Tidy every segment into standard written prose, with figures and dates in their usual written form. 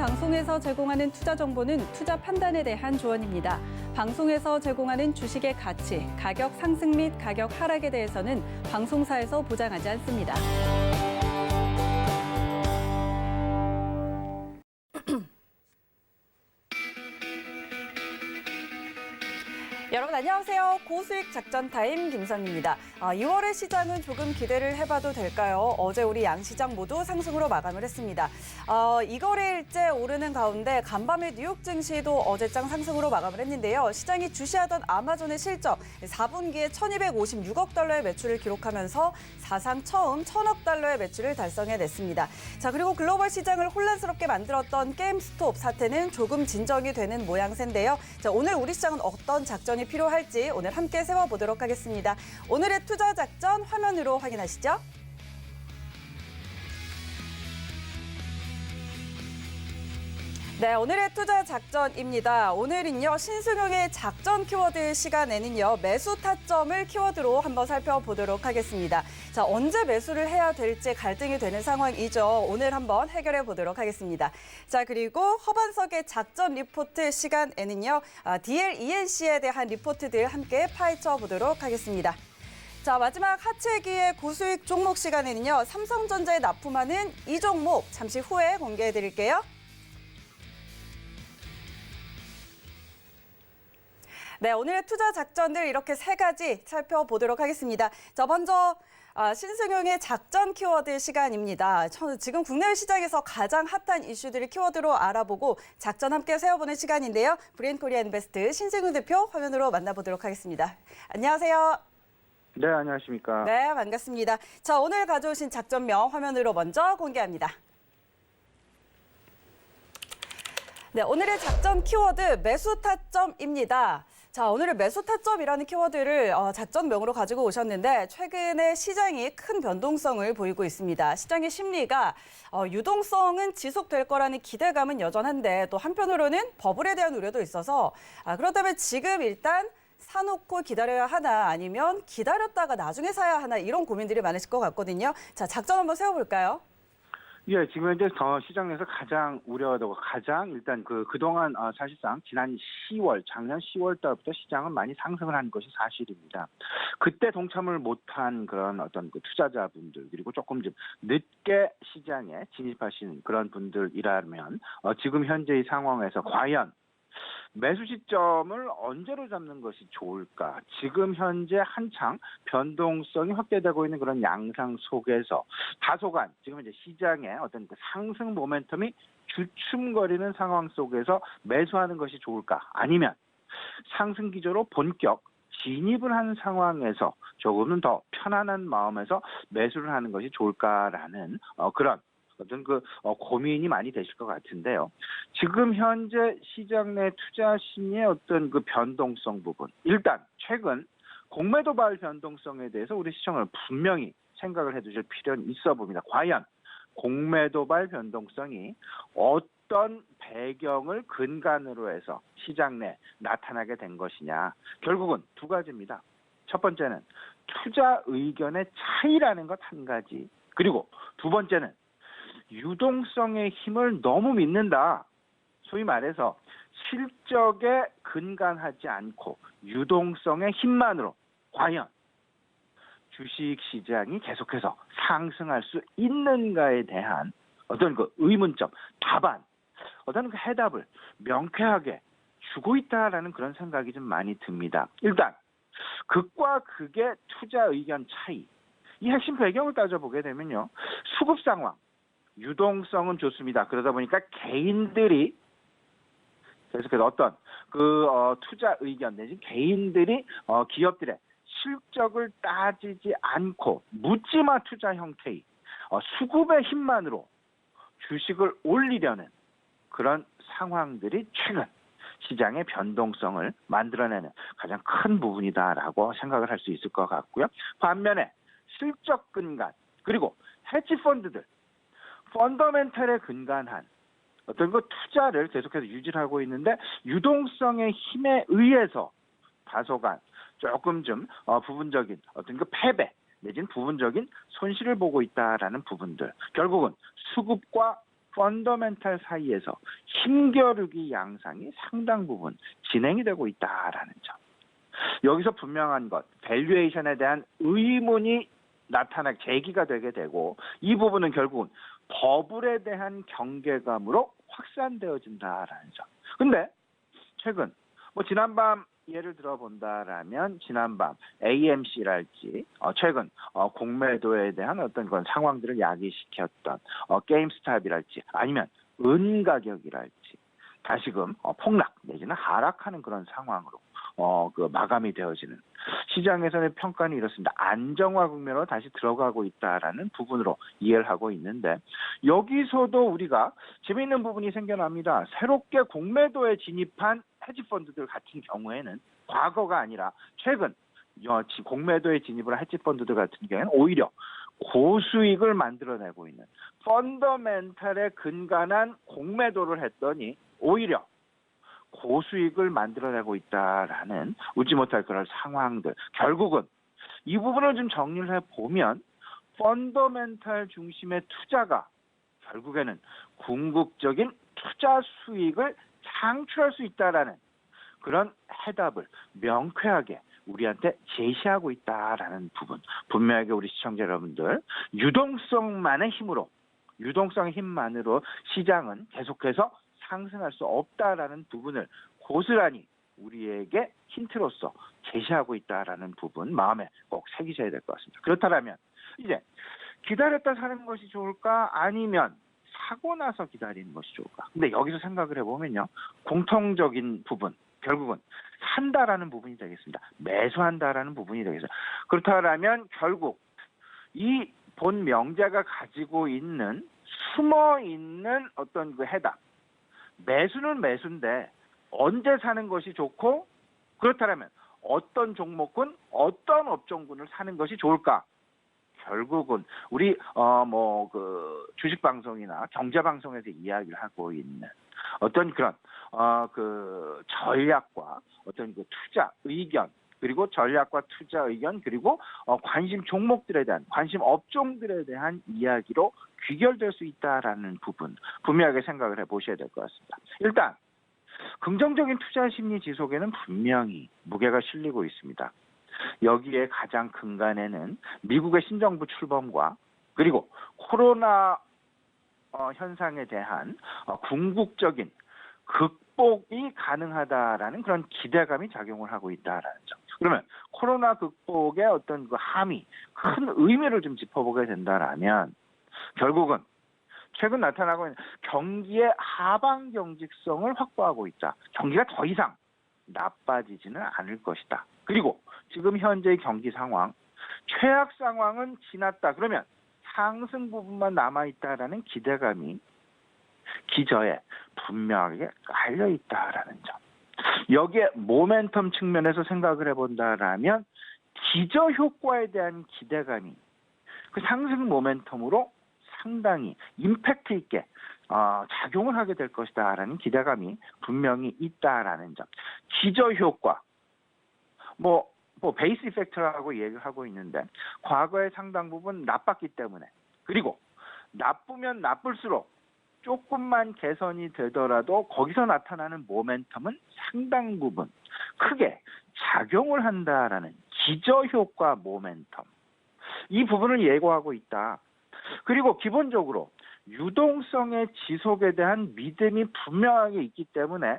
방송에서 제공하는 투자 정보는 투자 판단에 대한 조언입니다. 방송에서 제공하는 주식의 가치, 가격 상승 및 가격 하락에 대해서는 방송사에서 보장하지 않습니다. 여러분 안녕하세요. 고수익 작전 타임 김선입니다. 2월의 시장은 조금 기대를 해봐도 될까요? 어제 우리 양시장 모두 상승으로 마감을 했습니다. 이거래일째 오르는 가운데 간밤에 뉴욕 증시도 어제장 상승으로 마감을 했는데요. 시장이 주시하던 아마존의 실적 4분기에 1,256억 달러의 매출을 기록하면서 사상 처음 1,000억 달러의 매출을 달성해냈습니다. 자, 그리고 글로벌 시장을 혼란스럽게 만들었던 게임스톱 사태는 조금 진정이 되는 모양새인데요. 자, 오늘 우리 시장은 어떤 작전이 필요할지 오늘 함께 세워보도록 하겠습니다. 오늘의 투자 작전 화면으로 확인하시죠. 네, 오늘의 투자 작전입니다. 오늘은요, 신승용의 작전 키워드 시간에는요, 매수 타점을 키워드로 한번 살펴보도록 하겠습니다. 자, 언제 매수를 해야 될지 갈등이 되는 상황이죠. 오늘 한번 해결해 보도록 하겠습니다. 자, 그리고 허반석의 작전 리포트 시간에는요, DLENC에 대한 리포트들 함께 파헤쳐 보도록 하겠습니다. 자, 마지막 하체기의 고수익 종목 시간에는요, 삼성전자에 납품하는 이 종목 잠시 후에 공개해 드릴게요. 네, 오늘의 투자 작전들 이렇게 세 가지 살펴보도록 하겠습니다. 자, 먼저 신승용의 작전 키워드 시간입니다. 지금 국내 시장에서 가장 핫한 이슈들을 키워드로 알아보고 작전 함께 세워보는 시간인데요. 브레인코리아인베스트 신승용 대표 화면으로 만나보도록 하겠습니다. 안녕하세요. 네, 안녕하십니까. 네, 반갑습니다. 자, 오늘 가져오신 작전명 화면으로 먼저 공개합니다. 네, 오늘의 작전 키워드 매수 타점입니다. 자, 오늘의 매수 타점이라는 키워드를 작전명으로 가지고 오셨는데 최근에 시장이 큰 변동성을 보이고 있습니다. 시장의 심리가 유동성은 지속될 거라는 기대감은 여전한데 또 한편으로는 버블에 대한 우려도 있어서 그렇다면 지금 일단 사놓고 기다려야 하나 아니면 기다렸다가 나중에 사야 하나 이런 고민들이 많으실 것 같거든요. 자, 작전 한번 세워볼까요? 예, 지금 현재 시장 내에서 가장 우려되고 가장 일단 그동안 사실상 지난 10월, 작년 10월 달부터 시장은 많이 상승을 한 것이 사실입니다. 그때 동참을 못한 그런 어떤 투자자분들 그리고 조금 좀 늦게 시장에 진입하신 그런 분들이라면 지금 현재의 상황에서 과연 매수 시점을 언제로 잡는 것이 좋을까? 지금 현재 한창 변동성이 확대되고 있는 그런 양상 속에서 다소간 지금 이제 시장의 어떤 상승 모멘텀이 주춤거리는 상황 속에서 매수하는 것이 좋을까? 아니면 상승 기조로 본격 진입을 한 상황에서 조금은 더 편안한 마음에서 매수를 하는 것이 좋을까라는 그런 어떤 고민이 많이 되실 것 같은데요. 지금 현재 시장 내 투자 심리의 어떤 변동성 부분. 일단 최근 공매 도발 변동성에 대해서 우리 시청을 분명히 생각을 해두실 필요는 있어 봅니다. 과연 공매 도발 변동성이 어떤 배경을 근간으로 해서 시장 내 나타나게 된 것이냐. 결국은 두 가지입니다. 첫 번째는 투자 의견의 차이라는 것 한 가지. 그리고 두 번째는 유동성의 힘을 너무 믿는다. 소위 말해서 실적에 근간하지 않고 유동성의 힘만으로 과연 주식시장이 계속해서 상승할 수 있는가에 대한 어떤 의문점, 답안, 어떤 해답을 명쾌하게 주고 있다라는 그런 생각이 좀 많이 듭니다. 일단 극과 극의 투자 의견 차이. 이 핵심 배경을 따져보게 되면요. 수급 상황. 유동성은 좋습니다. 그러다 보니까 개인들이 계속해서 어떤 투자 의견 내지 개인들이 기업들의 실적을 따지지 않고 묻지마 투자 형태의 수급의 힘만으로 주식을 올리려는 그런 상황들이 최근 시장의 변동성을 만들어내는 가장 큰 부분이다라고 생각을 할 수 있을 것 같고요. 반면에 실적 근간 그리고 헤지 펀드들 펀더멘털에 근간한 어떤 투자를 계속해서 유지를 하고 있는데 유동성의 힘에 의해서 다소간 조금 좀 부분적인 어떤 패배 내지는 부분적인 손실을 보고 있다라는 부분들 결국은 수급과 펀더멘탈 사이에서 힘겨루기 양상이 상당 부분 진행이 되고 있다라는 점. 여기서 분명한 것, 밸류에이션에 대한 의문이 제기가 되게 되고 이 부분은 결국은 버블에 대한 경계감으로 확산되어진다라는 점. 근데 최근 지난밤 예를 들어본다라면 지난밤 AMC랄지 최근 공매도에 대한 어떤 그런 상황들을 야기시켰던 게임스탑이랄지 아니면 은가격이랄지 다시금 폭락 내지는 하락하는 그런 상황으로 마감이 되어지는 시장에서의 평가는 이렇습니다. 안정화 국면으로 다시 들어가고 있다라는 부분으로 이해를 하고 있는데 여기서도 우리가 재미있는 부분이 생겨납니다. 새롭게 공매도에 진입한 헤지펀드들 같은 경우에는 과거가 아니라 최근 공매도에 진입을 한 헤지펀드들 같은 경우에는 오히려 고수익을 만들어내고 있는 펀더멘탈에 근간한 공매도를 했더니 오히려 고수익을 만들어내고 있다라는 웃지 못할 그런 상황들. 결국은 이 부분을 좀 정리를 해보면 펀더멘탈 중심의 투자가 결국에는 궁극적인 투자 수익을 창출할 수 있다라는 그런 해답을 명쾌하게 우리한테 제시하고 있다라는 부분. 분명하게 우리 시청자 여러분들 유동성의 힘만으로 시장은 계속해서 상승할 수 없다라는 부분을 고스란히 우리에게 힌트로서 제시하고 있다라는 부분 마음에 꼭 새기셔야 될 것 같습니다. 그렇다면 이제 기다렸다 사는 것이 좋을까 아니면 사고 나서 기다리는 것이 좋을까? 근데 여기서 생각을 해보면요. 공통적인 부분 결국은 산다라는 부분이 되겠습니다. 매수한다라는 부분이 되겠습니다. 그렇다면 결국 이 본 명제가 가지고 있는 숨어있는 어떤 그 해답 매수는 매수인데 언제 사는 것이 좋고 그렇다면 어떤 종목군 어떤 업종군을 사는 것이 좋을까? 결국은 우리 주식 방송이나 경제 방송에서 이야기를 하고 있는 어떤 그런 전략과 어떤 그 투자 의견 그리고 전략과 투자 의견 그리고 관심 종목들에 대한 관심 업종들에 대한 이야기로 귀결될 수 있다라는 부분 분명하게 생각을 해보셔야 될 것 같습니다. 일단 긍정적인 투자 심리 지속에는 분명히 무게가 실리고 있습니다. 여기에 가장 근간에는 미국의 신정부 출범과 그리고 코로나 현상에 대한 궁극적인 극복이 가능하다라는 그런 기대감이 작용을 하고 있다라는 점. 그러면 코로나 극복의 어떤 그 함의 큰 의미를 좀 짚어보게 된다라면 결국은 최근 나타나고 있는 경기의 하방 경직성을 확보하고 있다. 경기가 더 이상 나빠지지는 않을 것이다. 그리고 지금 현재의 경기 상황, 최악 상황은 지났다. 그러면 상승 부분만 남아있다라는 기대감이 기저에 분명하게 깔려있다라는 점. 여기에 모멘텀 측면에서 생각을 해본다라면 기저 효과에 대한 기대감이 그 상승 모멘텀으로 상당히 임팩트 있게 작용을 하게 될 것이다라는 기대감이 분명히 있다라는 점. 기저 효과, 베이스 이펙트라고 얘기를 하고 있는데 과거의 상당 부분 나빴기 때문에 그리고 나쁘면 나쁠수록 조금만 개선이 되더라도 거기서 나타나는 모멘텀은 상당 부분 크게 작용을 한다라는 기저효과 모멘텀. 이 부분을 예고하고 있다. 그리고 기본적으로 유동성의 지속에 대한 믿음이 분명하게 있기 때문에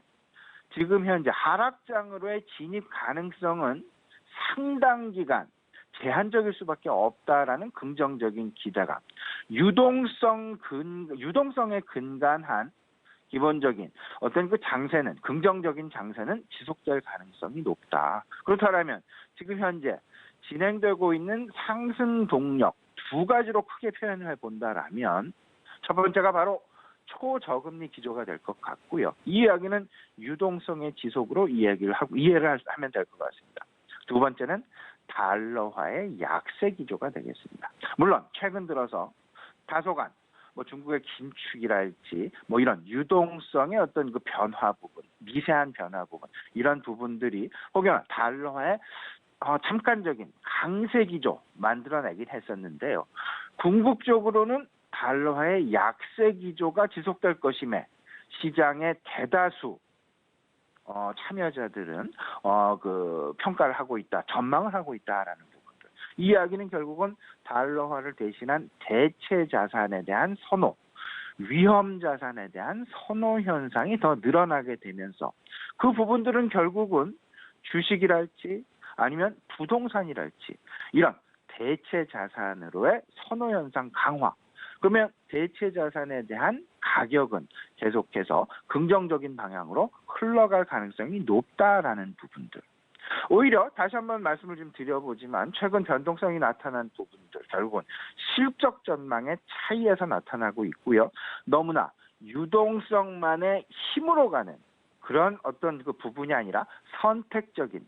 지금 현재 하락장으로의 진입 가능성은 상당 기간 제한적일 수밖에 없다라는 긍정적인 기대감. 유동성에 근간한 기본적인 어떤 그 장세는 긍정적인 장세는 지속될 가능성이 높다. 그렇다면 지금 현재 진행되고 있는 상승 동력 두 가지로 크게 표현을 해본다라면 첫 번째가 바로 초저금리 기조가 될 것 같고요. 이 이야기는 유동성의 지속으로 이해를 하면 될 것 같습니다. 두 번째는 달러화의 약세 기조가 되겠습니다. 물론 최근 들어서 다소간 중국의 긴축이랄지 이런 유동성의 어떤 그 변화 부분, 미세한 변화 부분 이런 부분들이 혹여나 달러화의 잠깐적인 강세 기조 만들어내긴 했었는데요. 궁극적으로는 달러화의 약세 기조가 지속될 것임에 시장의 대다수 참여자들은 그 평가를 하고 있다, 전망을 하고 있다라는 부분들. 이 이야기는 결국은 달러화를 대신한 대체 자산에 대한 선호, 위험 자산에 대한 선호 현상이 더 늘어나게 되면서 그 부분들은 결국은 주식이랄지 아니면 부동산이랄지 이런 대체 자산으로의 선호 현상 강화. 그러면 대체 자산에 대한 가격은 계속해서 긍정적인 방향으로 흘러갈 가능성이 높다라는 부분들. 오히려 다시 한번 말씀을 좀 드려보지만 최근 변동성이 나타난 부분들 결국은 실적 전망의 차이에서 나타나고 있고요. 너무나 유동성만의 힘으로 가는 그런 어떤 그 부분이 아니라 선택적인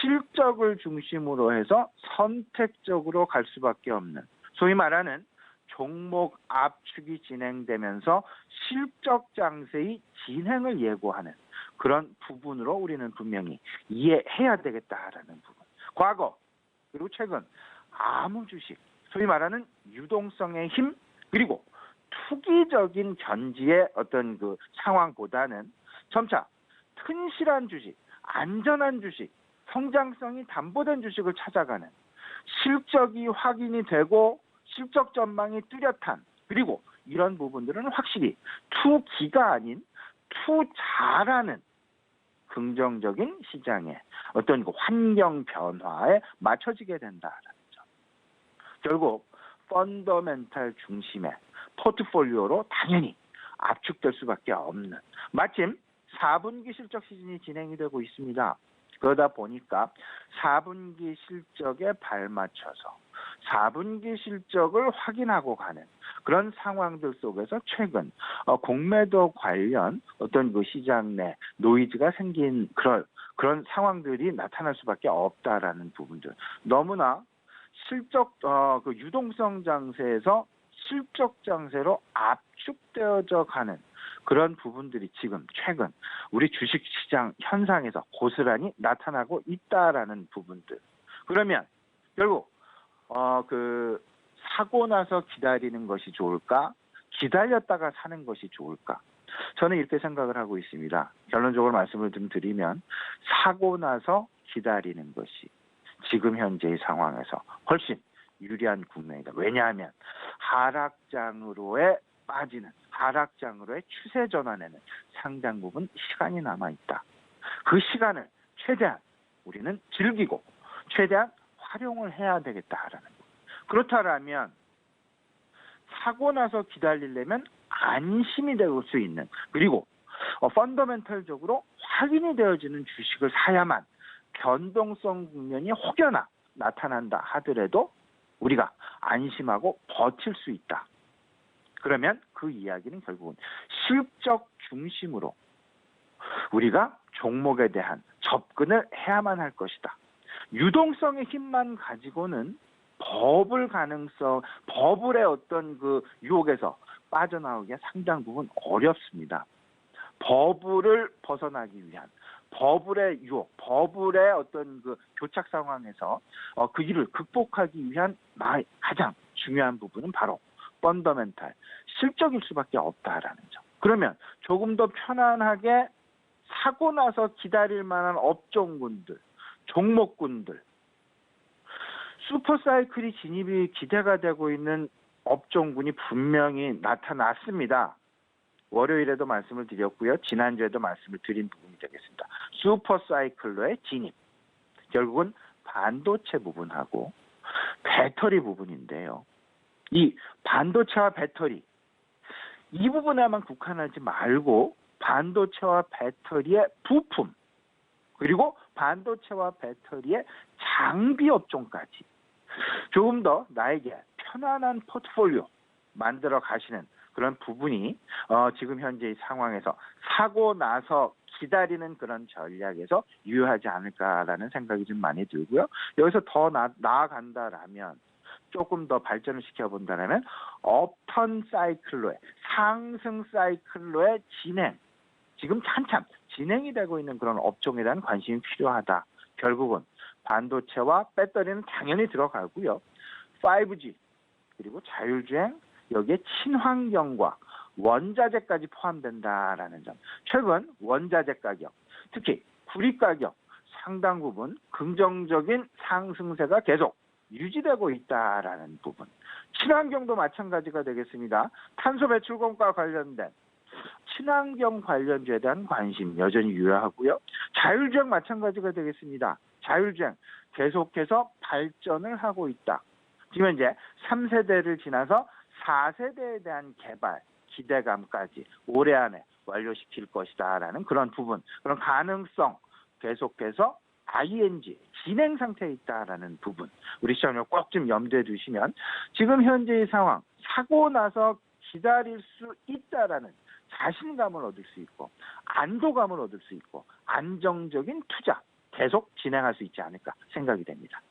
실적을 중심으로 해서 선택적으로 갈 수밖에 없는 소위 말하는 종목 압축이 진행되면서 실적 장세의 진행을 예고하는 그런 부분으로 우리는 분명히 이해해야 되겠다라는 부분. 과거 그리고 최근 아무 주식, 소위 말하는 유동성의 힘 그리고 투기적인 견지의 어떤 그 상황보다는 점차 튼실한 주식, 안전한 주식, 성장성이 담보된 주식을 찾아가는 실적이 확인이 되고 실적 전망이 뚜렷한 그리고 이런 부분들은 확실히 투기가 아닌 투자라는 긍정적인 시장의 어떤 그 환경 변화에 맞춰지게 된다라는 점. 결국 펀더멘탈 중심의 포트폴리오로 당연히 압축될 수밖에 없는 마침 4분기 실적 시즌이 진행이 되고 있습니다. 그러다 보니까 4분기 실적에 발맞춰서 4분기 실적을 확인하고 가는 그런 상황들 속에서 최근 공매도 관련 어떤 그 시장 내 노이즈가 생긴 그런 상황들이 나타날 수밖에 없다라는 부분들. 너무나 실적 그 유동성 장세에서 실적 장세로 압축되어져 가는 그런 부분들이 지금 최근 우리 주식시장 현상에서 고스란히 나타나고 있다라는 부분들. 그러면 결국 그 사고 나서 기다리는 것이 좋을까? 기다렸다가 사는 것이 좋을까? 저는 이렇게 생각을 하고 있습니다. 결론적으로 말씀을 좀 드리면 사고 나서 기다리는 것이 지금 현재의 상황에서 훨씬 유리한 국면이다. 왜냐하면 하락장으로의 추세 전환에는 상당 부분 시간이 남아 있다. 그 시간을 최대한 우리는 즐기고 최대한 활용을 해야 되겠다라는 거. 그렇다면 사고 나서 기다리려면 안심이 될 수 있는 그리고 펀더멘털적으로 확인이 되어지는 주식을 사야만 변동성 국면이 혹여나 나타난다 하더라도 우리가 안심하고 버틸 수 있다. 그러면 그 이야기는 결국은 실적 중심으로 우리가 종목에 대한 접근을 해야만 할 것이다. 유동성의 힘만 가지고는 버블의 어떤 그 유혹에서 빠져나오기가 상당 부분 어렵습니다. 버블을 벗어나기 위한 버블의 유혹, 버블의 어떤 그 교착 상황에서 그 일을 극복하기 위한 가장 중요한 부분은 바로 펀더멘탈, 실적일 수밖에 없다라는 점. 그러면 조금 더 편안하게 사고 나서 기다릴 만한 업종군들, 종목군들, 슈퍼사이클이 진입이 기대가 되고 있는 업종군이 분명히 나타났습니다. 월요일에도 말씀을 드렸고요. 지난주에도 말씀을 드린 부분이 되겠습니다. 슈퍼사이클로의 진입. 결국은 반도체 부분하고 배터리 부분인데요. 이 반도체와 배터리 이 부분에만 국한하지 말고 반도체와 배터리의 부품 그리고 반도체와 배터리의 장비 업종까지 조금 더 나에게 편안한 포트폴리오 만들어 가시는 그런 부분이 지금 현재의 상황에서 사고 나서 기다리는 그런 전략에서 유효하지 않을까라는 생각이 좀 많이 들고요. 여기서 더 나아간다라면 조금 더 발전을 시켜본다면 업턴 사이클로의 상승 사이클로의 진행 지금 한참 진행이 되고 있는 그런 업종에 대한 관심이 필요하다. 결국은 반도체와 배터리는 당연히 들어가고요. 5G 그리고 자율주행 여기에 친환경과 원자재까지 포함된다라는 점. 최근 원자재 가격, 특히 구리 가격 상당 부분 긍정적인 상승세가 계속 유지되고 있다라는 부분. 친환경도 마찬가지가 되겠습니다. 탄소 배출권과 관련된 친환경 관련주에 대한 관심 여전히 유효하고요. 자율주행 마찬가지가 되겠습니다. 자율주행 계속해서 발전을 하고 있다. 지금 이제 3세대를 지나서 4세대에 대한 개발 기대감까지 올해 안에 완료시킬 것이다라는 그런 부분, 그런 가능성 계속해서 ING 진행 상태에 있다라는 부분, 우리 시청자 꼭 좀 염두에 두시면 지금 현재의 상황 사고 나서 기다릴 수 있다라는 자신감을 얻을 수 있고 안도감을 얻을 수 있고 안정적인 투자 계속 진행할 수 있지 않을까 생각이 됩니다.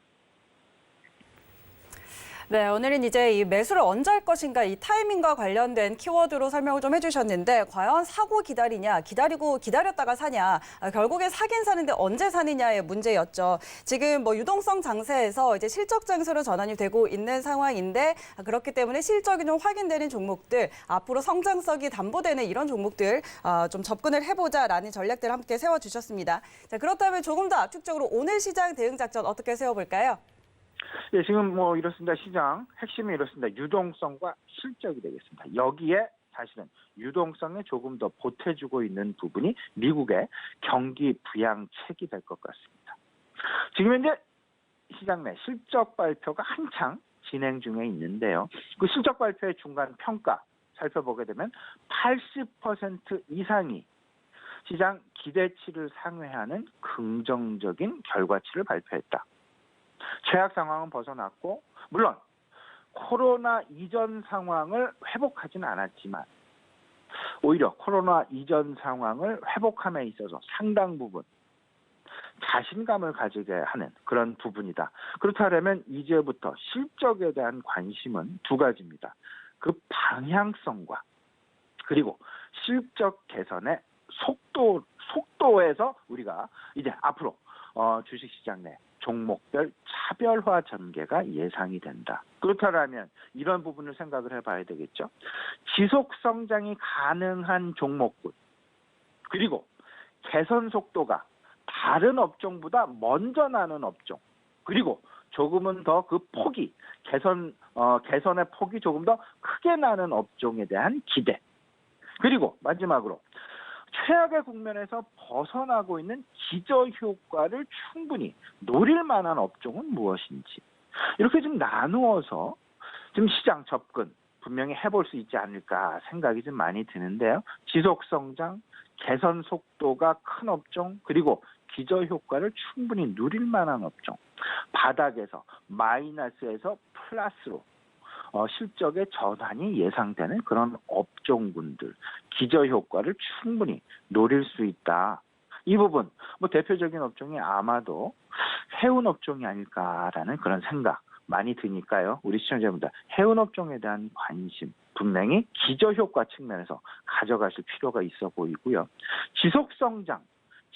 네, 오늘은 이제 이 매수를 언제 할 것인가 이 타이밍과 관련된 키워드로 설명을 좀 해주셨는데 과연 사고 기다리냐, 기다렸다가 사냐, 결국에 사긴 사는데 언제 사느냐의 문제였죠. 지금 뭐 유동성 장세에서 이제 실적 장세로 전환이 되고 있는 상황인데 그렇기 때문에 실적이 좀 확인되는 종목들, 앞으로 성장성이 담보되는 이런 종목들 좀 접근을 해보자라는 전략들을 함께 세워주셨습니다. 자, 그렇다면 조금 더 압축적으로 오늘 시장 대응 작전 어떻게 세워볼까요? 예, 지금 뭐 이렇습니다. 시장 핵심이 이렇습니다. 유동성과 실적이 되겠습니다. 여기에 사실은 유동성에 조금 더 보태주고 있는 부분이 미국의 경기 부양책이 될 것 같습니다. 지금 현재 시장 내 실적 발표가 한창 진행 중에 있는데요. 그 실적 발표의 중간 평가 살펴보게 되면 80% 이상이 시장 기대치를 상회하는 긍정적인 결과치를 발표했다. 최악 상황은 벗어났고 물론 코로나 이전 상황을 회복하지는 않았지만 오히려 코로나 이전 상황을 회복함에 있어서 상당 부분 자신감을 가지게 하는 그런 부분이다. 그렇다면 이제부터 실적에 대한 관심은 두 가지입니다. 그 방향성과 그리고 실적 개선의 속도에서 우리가 이제 앞으로 주식시장 내 종목별 차별화 전개가 예상이 된다. 그렇다면 이런 부분을 생각을 해봐야 되겠죠. 지속 성장이 가능한 종목군 그리고 개선 속도가 다른 업종보다 먼저 나는 업종 그리고 조금은 더 그 폭이 개선의 폭이 조금 더 크게 나는 업종에 대한 기대 그리고 마지막으로 최악의 국면에서 벗어나고 있는 기저효과를 충분히 노릴 만한 업종은 무엇인지 이렇게 좀 나누어서 좀 시장 접근 분명히 해볼 수 있지 않을까 생각이 좀 많이 드는데요. 지속성장, 개선 속도가 큰 업종 그리고 기저효과를 충분히 누릴 만한 업종 바닥에서 마이너스에서 플러스로 실적의 전환이 예상되는 그런 업종군들 기저효과를 충분히 노릴 수 있다. 이 부분 뭐 대표적인 업종이 아마도 해운 업종이 아닐까라는 그런 생각 많이 드니까요. 우리 시청자분들 해운 업종에 대한 관심 분명히 기저효과 측면에서 가져가실 필요가 있어 보이고요.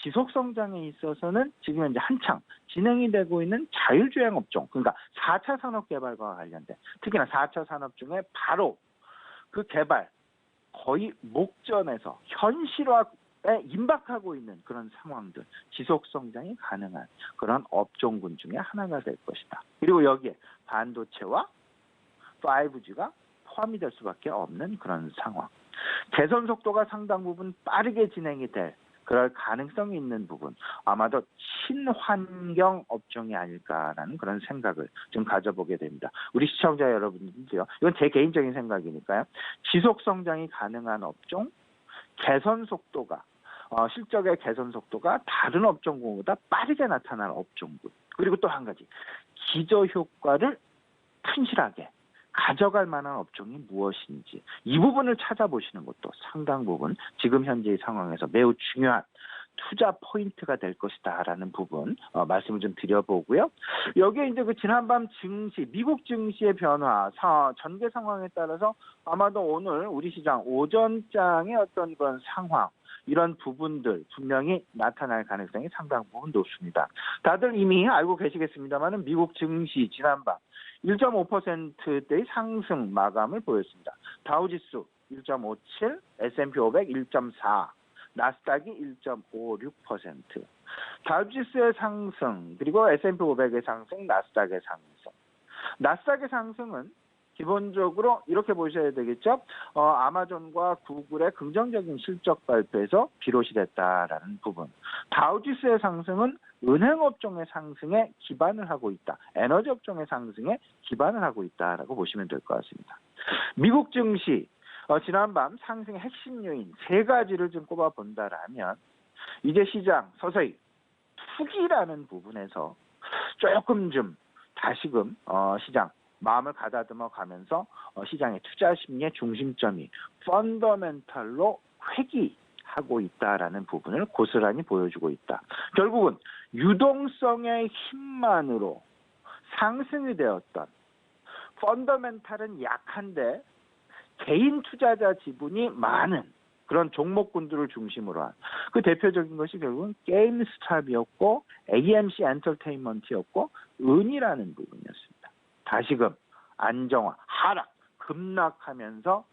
지속성장에 있어서는 지금 현재 한창 진행이 되고 있는 자율주행 업종, 그러니까 4차 산업개발과 관련된 특히나 4차 산업 중에 바로 그 개발 거의 목전에서 현실화에 임박하고 있는 그런 상황들, 지속성장이 가능한 그런 업종군 중에 하나가 될 것이다. 그리고 여기에 반도체와 5G가 포함이 될 수밖에 없는 그런 상황. 개선 속도가 상당 부분 빠르게 진행이 될 그럴 가능성이 있는 부분 아마도 친환경 업종이 아닐까라는 그런 생각을 좀 가져보게 됩니다. 우리 시청자 여러분들도요. 이건 제 개인적인 생각이니까요. 지속 성장이 가능한 업종, 개선 속도가 실적의 개선 속도가 다른 업종군보다 빠르게 나타나는 업종군. 그리고 또 한 가지 기저 효과를 튼실하게 가져갈 만한 업종이 무엇인지 이 부분을 찾아보시는 것도 상당 부분 지금 현재의 상황에서 매우 중요한 투자 포인트가 될 것이다라는 부분 말씀을 좀 드려보고요. 여기에 이제 그 지난밤 증시, 미국 증시의 변화, 전개 상황에 따라서 아마도 오늘 우리 시장 오전장의 어떤 그런 상황 이런 부분들 분명히 나타날 가능성이 상당 부분 높습니다. 다들 이미 알고 계시겠습니다만은 미국 증시 지난밤 1.5%대의 상승 마감을 보였습니다. 다우지수 1.57, S&P 500 1.4, 나스닥이 1.56%. 다우지수의 상승, 그리고 S&P 500의 상승, 나스닥의 상승. 나스닥의 상승은 기본적으로 이렇게 보셔야 되겠죠. 아마존과 구글의 긍정적인 실적 발표에서 비롯이 됐다라는 부분. 다우지수의 상승은 은행 업종의 상승에 기반을 하고 있다. 에너지 업종의 상승에 기반을 하고 있다라고 보시면 될 것 같습니다. 미국 증시 지난밤 상승의 핵심 요인 세 가지를 좀 꼽아본다라면 이제 시장 서서히 투기라는 부분에서 조금 좀 다시금 시장 마음을 가다듬어 가면서 시장의 투자 심리의 중심점이 펀더멘탈로 회귀하고 있다라는 부분을 고스란히 보여주고 있다. 결국은 유동성의 힘만으로 상승이 되었던 펀더멘탈은 약한데 개인 투자자 지분이 많은 그런 종목군들을 중심으로 한 그 대표적인 것이 결국은 게임스탑이었고 AMC 엔터테인먼트였고 은이라는 부분이었습니다. 다시금 안정화, 하락, 급락하면서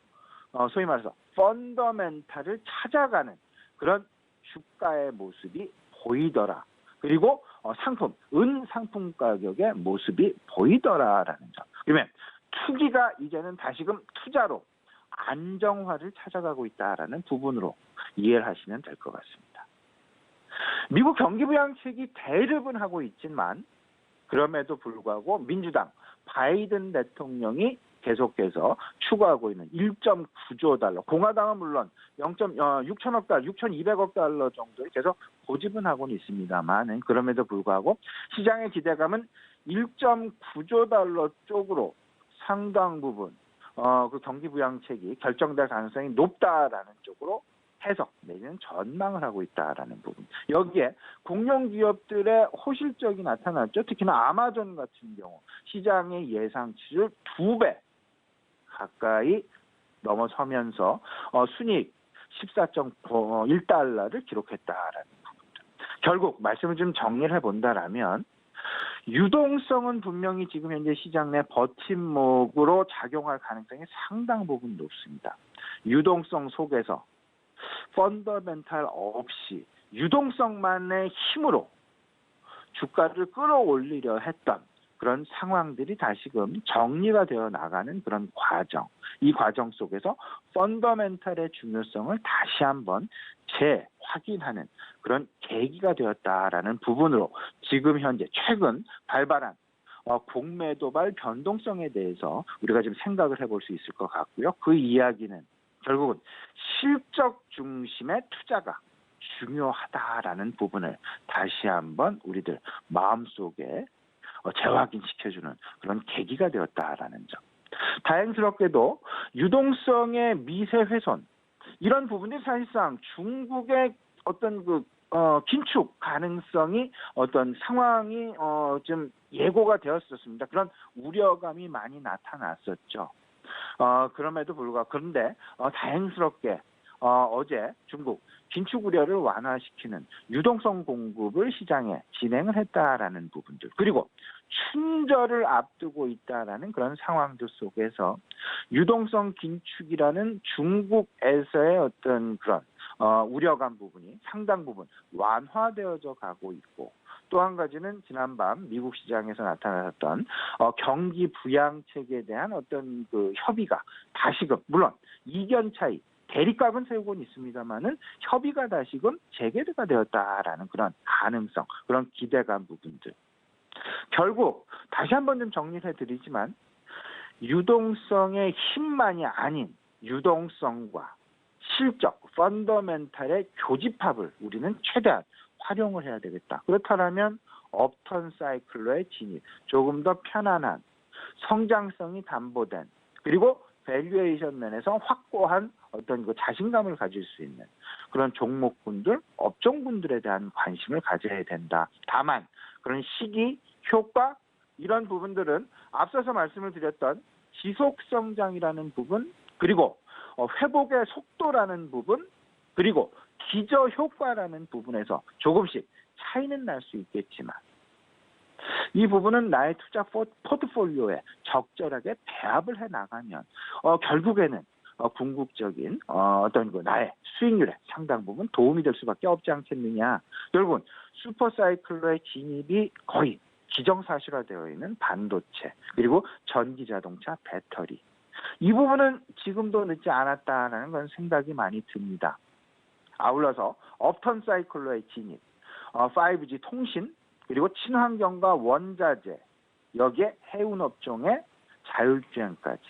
소위 말해서 펀더멘탈을 찾아가는 그런 주가의 모습이 보이더라. 그리고 상품, 은 상품 가격의 모습이 보이더라라는 점. 그러면 투기가 이제는 다시금 투자로 안정화를 찾아가고 있다라는 부분으로 이해를 하시면 될 것 같습니다. 미국 경기 부양책이 대립은 하고 있지만 그럼에도 불구하고 민주당 바이든 대통령이 계속해서 추구하고 있는 1.9조 달러, 공화당은 물론 6천억 달러, 6,200억 달러 정도를 계속 고집은 하고는 있습니다만 그럼에도 불구하고 시장의 기대감은 1.9조 달러 쪽으로 상당 부분 그 경기 부양책이 결정될 가능성이 높다라는 쪽으로 해석 내지는 전망을 하고 있다라는 부분. 여기에 공룡 기업들의 호실적이 나타났죠. 특히나 아마존 같은 경우 시장의 예상치를 2배 가까이 넘어서면서 순이익 14.1달러를 기록했다라는 부분들. 결국 말씀을 좀 정리를 해본다라면 유동성은 분명히 지금 현재 시장 내 버팀목으로 작용할 가능성이 상당 부분 높습니다. 유동성 속에서 펀더멘탈 없이 유동성만의 힘으로 주가를 끌어올리려 했던 그런 상황들이 다시금 정리가 되어 나가는 그런 과정. 이 과정 속에서 펀더멘탈의 중요성을 다시 한번 재확인하는 그런 계기가 되었다라는 부분으로 지금 현재 최근 발발한 공매 도발 변동성에 대해서 우리가 좀 생각을 해볼 수 있을 것 같고요. 그 이야기는 결국은 실적 중심의 투자가 중요하다라는 부분을 다시 한번 우리들 마음속에 재확인시켜주는 그런 계기가 되었다라는 점. 다행스럽게도 유동성의 미세 훼손 이런 부분이 사실상 중국의 어떤 긴축 가능성이 어떤 상황이 좀 예고가 되었었습니다. 그런 우려감이 많이 나타났었죠. 그럼에도 불구하고 그런데 다행스럽게 어제 중국 긴축 우려를 완화시키는 유동성 공급을 시장에 진행을 했다라는 부분들 그리고 춘절을 앞두고 있다라는 그런 상황들 속에서 유동성 긴축이라는 중국에서의 어떤 그런 우려감 부분이 상당 부분 완화되어져 가고 있고 또 한 가지는 지난밤 미국 시장에서 나타났던 경기 부양책에 대한 어떤 그 협의가 다시금 물론 이견 차이 대립각은 세우고는 있습니다만은 협의가 다시금 재개가 되었다라는 그런 가능성, 그런 기대감 부분들. 결국 다시 한번 좀 정리를 해드리지만 유동성의 힘만이 아닌 유동성과 실적, 펀더멘탈의 교집합을 우리는 최대한 활용을 해야 되겠다. 그렇다면 업턴 사이클로의 진입, 조금 더 편안한 성장성이 담보된 그리고 밸류에이션 면에서 확고한 어떤 그 자신감을 가질 수 있는 그런 종목군들, 업종군들에 대한 관심을 가져야 된다. 다만 그런 시기, 효과 이런 부분들은 앞서서 말씀을 드렸던 지속성장이라는 부분 그리고 회복의 속도라는 부분 그리고 기저효과라는 부분에서 조금씩 차이는 날 수 있겠지만 이 부분은 나의 투자 포트폴리오에 적절하게 배합을 해나가면 결국에는 궁극적인 어떤 그 나의 수익률에 상당 부분 도움이 될 수밖에 없지 않겠느냐. 결국은 슈퍼사이클로의 진입이 거의 기정사실화되어 있는 반도체 그리고 전기자동차 배터리. 이 부분은 지금도 늦지 않았다는 건 생각이 많이 듭니다. 아울러서 업턴 사이클로의 진입, 5G 통신, 그리고 친환경과 원자재, 여기에 해운 업종의 자율주행까지.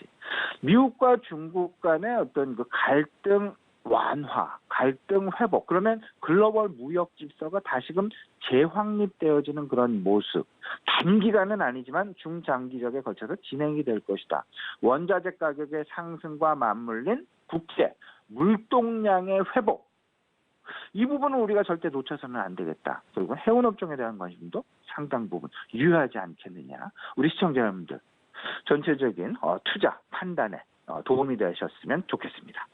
미국과 중국 간의 어떤 그 갈등 완화, 갈등 회복, 그러면 글로벌 무역 질서가 다시금 재확립되어지는 그런 모습. 단기간은 아니지만 중장기적에 걸쳐서 진행이 될 것이다. 원자재 가격의 상승과 맞물린 국제 물동량의 회복. 이 부분은 우리가 절대 놓쳐서는 안 되겠다. 그리고 해운업종에 대한 관심도 상당 부분 유효하지 않겠느냐. 우리 시청자 여러분들 전체적인 투자 판단에 도움이 되셨으면 좋겠습니다.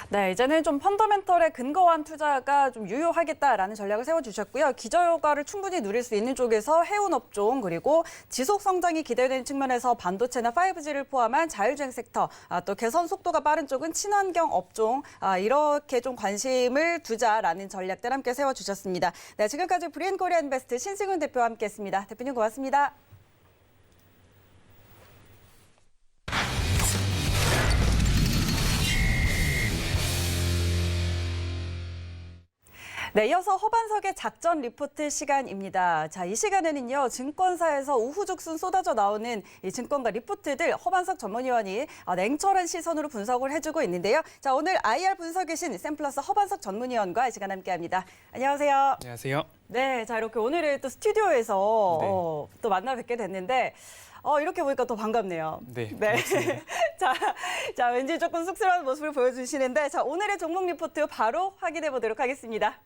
네, 이제는 좀 펀더멘털에 근거한 투자가 좀 유효하겠다라는 전략을 세워주셨고요. 기저효과를 충분히 누릴 수 있는 쪽에서 해운업종 그리고 지속 성장이 기대되는 측면에서 반도체나 5G를 포함한 자율주행 섹터, 또 개선 속도가 빠른 쪽은 친환경 업종, 이렇게 좀 관심을 두자라는 전략들 함께 세워주셨습니다. 네, 지금까지 브리앤코리아인베스트 신승훈 대표와 함께했습니다. 대표님 고맙습니다. 네, 이어서 허반석의 작전 리포트 시간입니다. 자, 이 시간에는요, 증권사에서 우후죽순 쏟아져 나오는 이 증권가 리포트들 허반석 전문위원이 냉철한 시선으로 분석을 해주고 있는데요. 자, 오늘 IR 분석이신 샘플러스 허반석 전문위원과 이 시간 함께합니다. 안녕하세요. 안녕하세요. 네, 자, 이렇게 오늘은 또 스튜디오에서 네. 또 만나 뵙게 됐는데, 이렇게 보니까 더 반갑네요. 네, 반갑습니다. 자, 왠지 조금 쑥스러운 모습을 보여주시는데, 자, 오늘의 종목 리포트 바로 확인해 보도록 하겠습니다.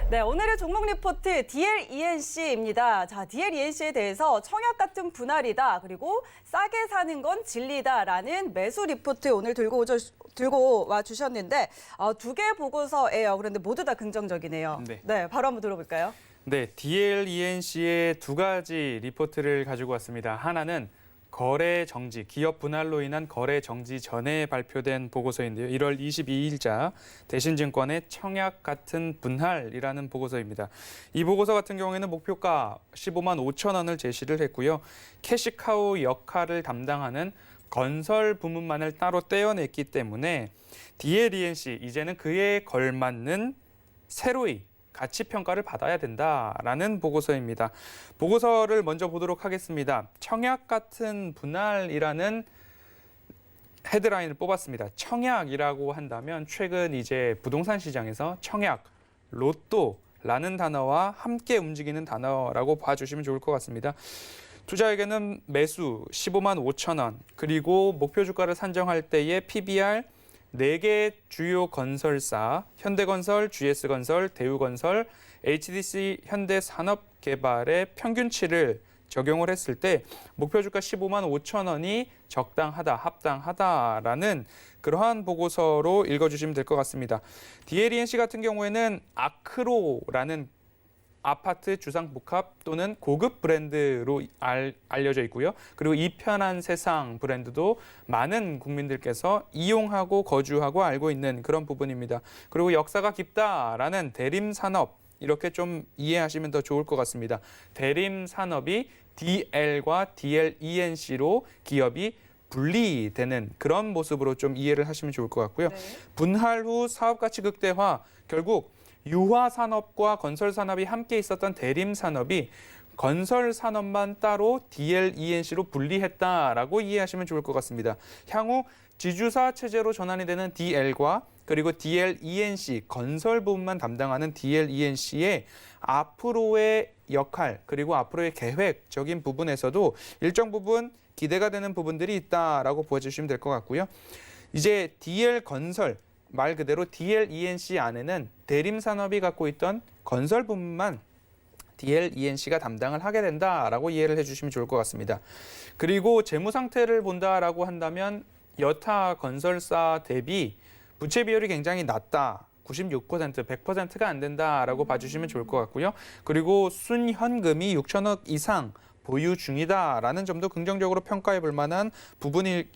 네, 오늘의 종목 리포트 DLENC입니다. 자, DLENC에 대해서 청약 같은 분할이다. 그리고 싸게 사는 건 진리다라는 매수 리포트 오늘 들고 와 주셨는데 두 개 보고서예요. 그런데 모두 다 긍정적이네요. 네. 바로 한번 들어볼까요? 네, DLENC의 두 가지 리포트를 가지고 왔습니다. 하나는 거래 정지, 기업 분할로 인한 거래 정지 전에 발표된 보고서인데요. 1월 22일자 대신증권의 청약 같은 분할이라는 보고서입니다. 이 보고서 같은 경우에는 목표가 15만 5천 원을 제시를 했고요. 캐시카우 역할을 담당하는 건설 부문만을 따로 떼어냈기 때문에 DLENC, 이제는 그에 걸맞는 새로이 가치 평가를 받아야 된다라는 보고서입니다. 보고서를 먼저 보도록 하겠습니다. 청약 같은 분할이라는 헤드라인을 뽑았습니다. 청약이라고 한다면 최근 이제 부동산 시장에서 청약, 로또라는 단어와 함께 움직이는 단어라고 봐주시면 좋을 것 같습니다. 투자에게는 매수 15만 5천 원, 그리고 목표 주가를 산정할 때의 PBR 4개 주요 건설사, 현대건설, GS건설, 대우건설, HDC 현대산업개발의 평균치를 적용을 했을 때 목표 주가 15만 5천 원이 적당하다, 합당하다라는 그러한 보고서로 읽어주시면 될 것 같습니다. DLENC 같은 경우에는 아크로라는 아파트 주상복합 또는 고급 브랜드로 알려져 있고요. 그리고 이편한 세상 브랜드도 많은 국민들께서 이용하고 거주하고 알고 있는 그런 부분입니다. 그리고 역사가 깊다라는 대림산업, 이렇게 좀 이해하시면 더 좋을 것 같습니다. 대림산업이 DL과 DLENC로 기업이 분리되는 그런 모습으로 좀 이해를 하시면 좋을 것 같고요. 네. 분할 후 사업가치 극대화, 결국 유화산업과 건설산업이 함께 있었던 대림산업이 건설산업만 따로 DLENC로 분리했다라고 이해하시면 좋을 것 같습니다. 향후 지주사 체제로 전환이 되는 DL과 그리고 DLENC, 건설 부분만 담당하는 DLENC의 앞으로의 역할, 그리고 앞으로의 계획적인 부분에서도 일정 부분 기대가 되는 부분들이 있다라고 보여주시면 될 것 같고요. 이제 DL건설, 말 그대로 DLENC 안에는 대림산업이 갖고 있던 건설 부문만 DLENC가 담당을 하게 된다라고 이해를 해주시면 좋을 것 같습니다. 그리고 재무 상태를 본다라고 한다면 여타 건설사 대비 부채 비율이 굉장히 낮다. 96%, 100%가 안 된다라고 봐주시면 좋을 것 같고요. 그리고 순현금이 6천억 이상 보유 중이다라는 점도 긍정적으로 평가해 볼 만한 부분이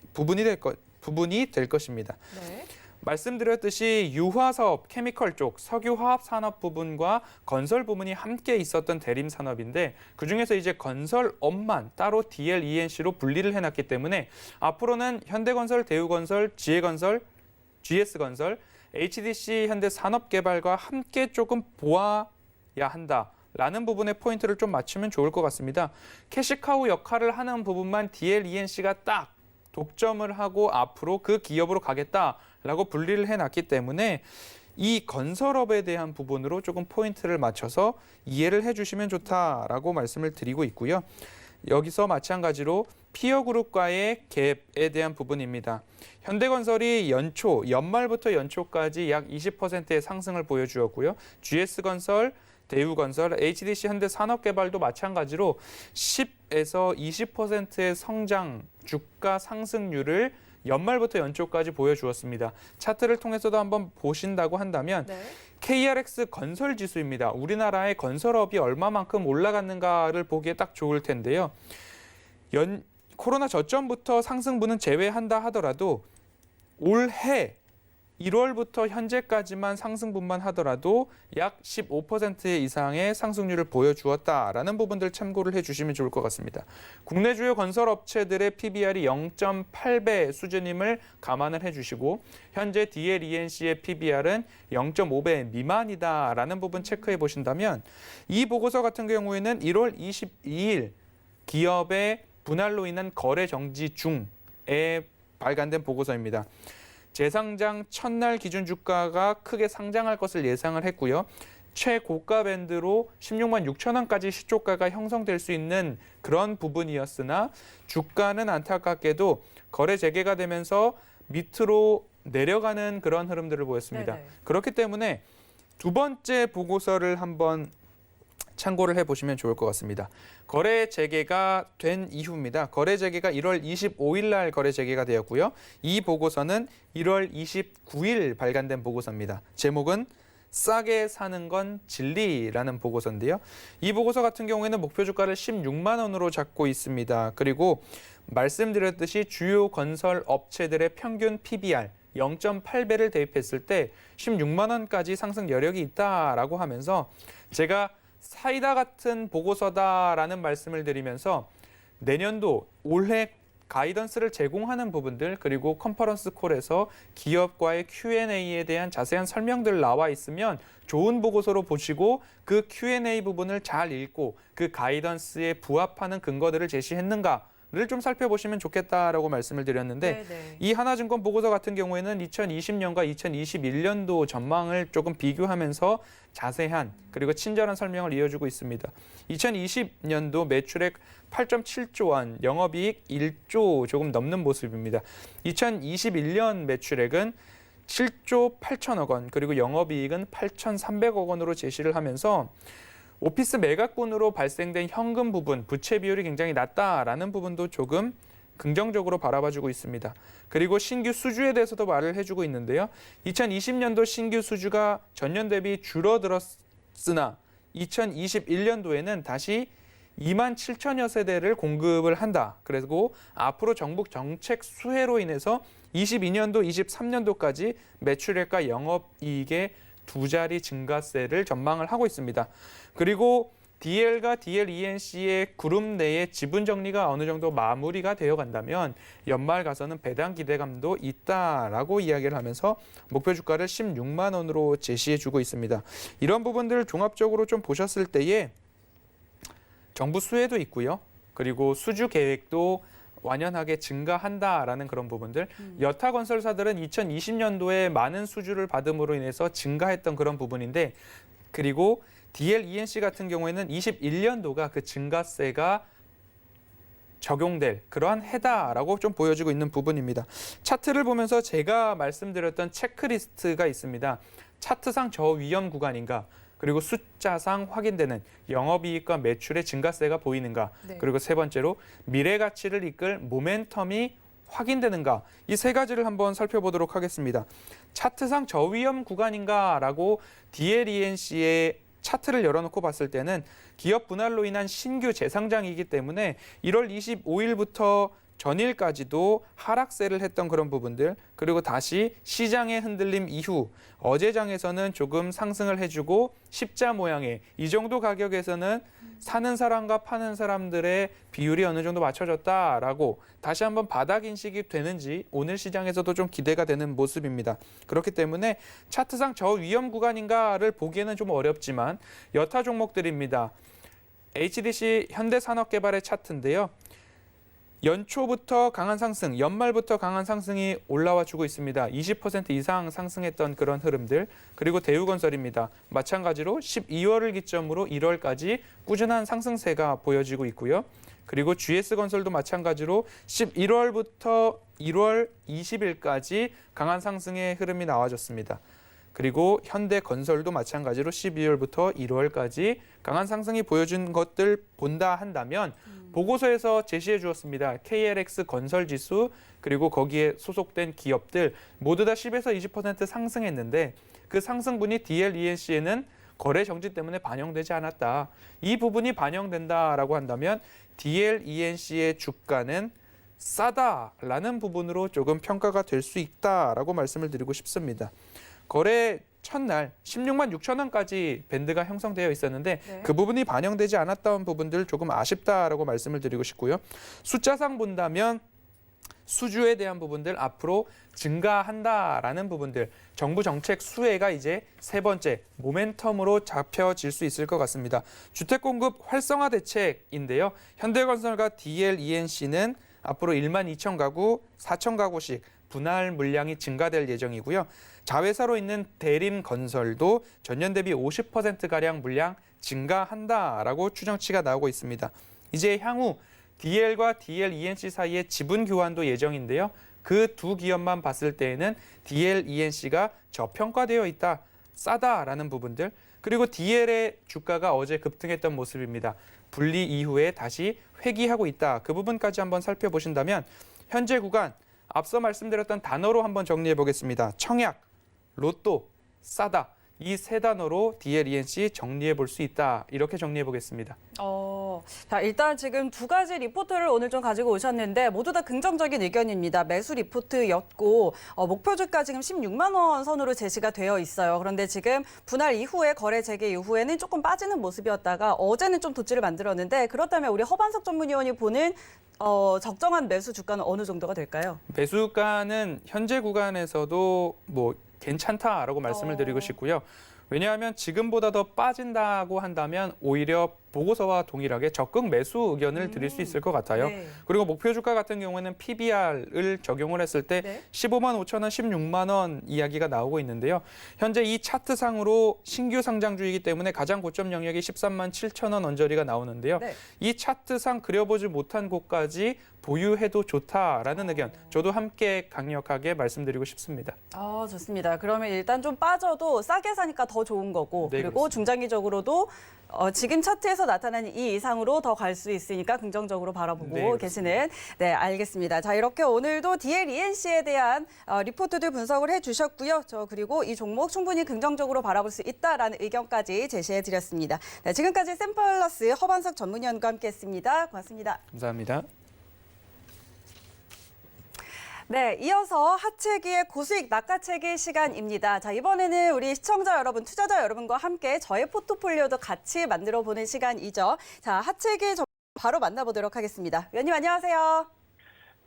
될 것입니다. 네. 말씀드렸듯이 유화사업, 케미컬 쪽, 석유화학 산업 부분과 건설 부문이 함께 있었던 대림 산업인데 그중에서 이제 건설업만 따로 DL/ENC로 분리를 해놨기 때문에 앞으로는 현대건설, 대우건설, 지혜건설, GS건설, HDC 현대산업개발과 함께 조금 보아야 한다라는 부분에 포인트를 좀 맞추면 좋을 것 같습니다. 캐시카우 역할을 하는 부분만 DL/ENC가 딱 독점을 하고 앞으로 그 기업으로 가겠다라고 분리를 해놨기 때문에 이 건설업에 대한 부분으로 조금 포인트를 맞춰서 이해를 해주시면 좋다라고 말씀을 드리고 있고요. 여기서 마찬가지로 피어그룹과의 갭에 대한 부분입니다. 현대건설이 연말부터 연초까지 약 20%의 상승을 보여주었고요. GS건설, 대우건설, HDC 현대산업개발도 마찬가지로 10에서 20%의 성장, 주가 상승률을 연말부터 연초까지 보여주었습니다. 차트를 통해서도 한번 보신다고 한다면 네. KRX 건설지수입니다. 우리나라의 건설업이 얼마만큼 올라갔는가를 보기에 딱 좋을 텐데요. 코로나 저점부터 상승분은 제외한다 하더라도 올해 1월부터 현재까지만 상승분만 하더라도 약 15% 이상의 상승률을 보여주었다라는 부분들 참고를 해주시면 좋을 것 같습니다. 국내 주요 건설업체들의 PBR이 0.8배 수준임을 감안을 해주시고 현재 DL/ENC의 PBR은 0.5배 미만이다라는 부분 체크해 보신다면 이 보고서 같은 경우에는 1월 22일 기업의 분할로 인한 거래 정지 중에 발간된 보고서입니다. 재상장 첫날 기준 주가가 크게 상장할 것을 예상을 했고요. 최고가 밴드로 16만 6천 원까지 시초가가 형성될 수 있는 그런 부분이었으나 주가는 안타깝게도 거래 재개가 되면서 밑으로 내려가는 그런 흐름들을 보였습니다. 네네. 그렇기 때문에 두 번째 보고서를 한번 참고를 해보시면 좋을 것 같습니다. 거래 재개가 된 이후입니다. 거래 재개가 1월 25일 날 거래 재개가 되었고요. 이 보고서는 1월 29일 발간된 보고서입니다. 제목은 싸게 사는 건 진리라는 보고서인데요. 이 보고서 같은 경우에는 목표 주가를 16만 원으로 잡고 있습니다. 그리고 말씀드렸듯이 주요 건설 업체들의 평균 PBR 0.8배를 대입했을 때 16만 원까지 상승 여력이 있다라고 하면서 제가 사이다 같은 보고서다라는 말씀을 드리면서 내년도 올해 가이던스를 제공하는 부분들 그리고 컨퍼런스 콜에서 기업과의 Q&A에 대한 자세한 설명들 나와 있으면 좋은 보고서로 보시고 그 Q&A 부분을 잘 읽고 그 가이던스에 부합하는 근거들을 제시했는가 를 좀 살펴보시면 좋겠다라고 말씀을 드렸는데 네네. 이 하나증권 보고서 같은 경우에는 2020년과 2021년도 전망을 조금 비교하면서 자세한 그리고 친절한 설명을 이어주고 있습니다. 2020년도 매출액 8.7조 원, 영업이익 1조 조금 넘는 모습입니다. 2021년 매출액은 7조 8천억 원, 그리고 영업이익은 8,300억 원으로 제시를 하면서 오피스 매각분으로 발생된 현금 부분, 부채 비율이 굉장히 낮다라는 부분도 조금 긍정적으로 바라봐주고 있습니다. 그리고 신규 수주에 대해서도 말을 해주고 있는데요. 2020년도 신규 수주가 전년 대비 줄어들었으나 2021년도에는 다시 2만 7천여 세대를 공급을 한다. 그리고 앞으로 정부 정책 수혜로 인해서 22년도, 23년도까지 매출액과 영업이익의 두 자리 증가세를 전망을 하고 있습니다. 그리고 DL과 DL/ENC의 그룹 내의 지분 정리가 어느 정도 마무리가 되어 간다면 연말 가서는 배당 기대감도 있다라고 이야기를 하면서 목표 주가를 16만 원으로 제시해 주고 있습니다. 이런 부분들을 종합적으로 좀 보셨을 때에 정부 수혜도 있고요. 그리고 수주 계획도 완연하게 증가한다라는 그런 부분들. 여타 건설사들은 2020년도에 많은 수주를 받음으로 인해서 증가했던 그런 부분인데 그리고 DL/ENC 같은 경우에는 21년도가 그 증가세가 적용될 그러한 해다라고 좀 보여지고 있는 부분입니다. 차트를 보면서 제가 말씀드렸던 체크리스트가 있습니다. 차트상 저위험 구간인가? 그리고 숫자상 확인되는 영업이익과 매출의 증가세가 보이는가? 네. 그리고 세 번째로 미래 가치를 이끌 모멘텀이 확인되는가? 이 세 가지를 한번 살펴보도록 하겠습니다. 차트상 저위험 구간인가라고 DL/ENC의 차트를 열어놓고 봤을 때는 기업 분할로 인한 신규 재상장이기 때문에 1월 25일부터 전일까지도 하락세를 했던 그런 부분들, 그리고 다시 시장의 흔들림 이후 어제 장에서는 조금 상승을 해주고 십자 모양의 이 정도 가격에서는 사는 사람과 파는 사람들의 비율이 어느 정도 맞춰졌다라고 다시 한번 바닥 인식이 되는지 오늘 시장에서도 좀 기대가 되는 모습입니다. 그렇기 때문에 차트상 저 위험 구간인가를 보기에는 좀 어렵지만 여타 종목들입니다. HDC 현대산업개발의 차트인데요. 연초부터 강한 상승, 연말부터 강한 상승이 올라와 주고 있습니다. 20% 이상 상승했던 그런 흐름들. 그리고 대우건설입니다. 마찬가지로 12월을 기점으로 1월까지 꾸준한 상승세가 보여지고 있고요. 그리고 GS건설도 마찬가지로 11월부터 1월 20일까지 강한 상승의 흐름이 나와줬습니다. 그리고 현대건설도 마찬가지로 12월부터 1월까지 강한 상승이 보여준 것들 본다 한다면 보고서에서 제시해 주었습니다. KLX 건설지수 그리고 거기에 소속된 기업들 모두 다 10에서 20% 상승했는데 그 상승분이 DLENC에는 거래 정지 때문에 반영되지 않았다. 이 부분이 반영된다라고 한다면 DLENC의 주가는 싸다라는 부분으로 조금 평가가 될 수 있다라고 말씀을 드리고 싶습니다. 거래 첫날 16만 6천 원까지 밴드가 형성되어 있었는데 네. 그 부분이 반영되지 않았던 부분들 조금 아쉽다라고 말씀을 드리고 싶고요. 숫자상 본다면 수주에 대한 부분들 앞으로 증가한다라는 부분들 정부 정책 수혜가 이제 세 번째 모멘텀으로 잡혀질 수 있을 것 같습니다. 주택 공급 활성화 대책인데요. 현대건설과 DLENC는 앞으로 1만 2천 가구, 4천 가구씩 분할 물량이 증가될 예정이고요. 자회사로 있는 대림건설도 전년 대비 50%가량 물량 증가한다라고 추정치가 나오고 있습니다. 이제 향후 DL과 DLENC 사이의 지분 교환도 예정인데요. 그 두 기업만 봤을 때에는 DLENC가 저평가되어 있다, 싸다라는 부분들, 그리고 DL의 주가가 어제 급등했던 모습입니다. 분리 이후에 다시 회귀하고 있다. 그 부분까지 한번 살펴보신다면 현재 구간 앞서 말씀드렸던 단어로 한번 정리해 보겠습니다. 청약, 로또, 싸다. 이 세 단어로 DLENC 정리해 볼 수 있다. 이렇게 정리해 보겠습니다. 자, 일단 지금 두 가지 리포트를 오늘 좀 가지고 오셨는데 모두 다 긍정적인 의견입니다. 매수 리포트였고 목표 주가 지금 16만 원 선으로 제시가 되어 있어요. 그런데 지금 분할 이후에 거래 재개 이후에는 조금 빠지는 모습이었다가 어제는 좀 도치를 만들었는데 그렇다면 우리 허반석 전문위원이 보는 적정한 매수 주가는 어느 정도가 될까요? 매수가는 현재 구간에서도 뭐 괜찮다라고 말씀을 드리고 싶고요. 왜냐하면 지금보다 더 빠진다고 한다면 오히려 보고서와 동일하게 적극 매수 의견을 드릴 수 있을 것 같아요. 네. 그리고 목표 주가 같은 경우에는 PBR을 적용을 했을 때 네. 15만 5천 원, 16만 원 이야기가 나오고 있는데요. 현재 이 차트상으로 신규 상장주이기 때문에 가장 고점 영역이 13만 7천 원 언저리가 나오는데요. 네. 이 차트상 그려보지 못한 곳까지 보유해도 좋다라는 의견 저도 함께 강력하게 말씀드리고 싶습니다. 좋습니다. 그러면 일단 좀 빠져도 싸게 사니까 더 좋은 거고 네, 그리고 그렇습니다. 중장기적으로도 지금 차트에서 나타나는 이 이상으로 더 갈 수 있으니까 긍정적으로 바라보고 네, 계시는. 네, 알겠습니다. 자, 이렇게 오늘도 DLENC에 대한 리포트들 분석을 해주셨고요. 그리고 이 종목 충분히 긍정적으로 바라볼 수 있다라는 의견까지 제시해드렸습니다. 네, 지금까지 샘플러스 허반석 전문위원과 함께했습니다. 고맙습니다. 감사합니다. 네, 이어서 하체기의 고수익 낚아채기 시간입니다. 자, 이번에는 우리 시청자 여러분, 투자자 여러분과 함께 저의 포트폴리오도 같이 만들어 보는 시간이죠. 자, 하체기 바로 만나보도록 하겠습니다. 위원님 안녕하세요.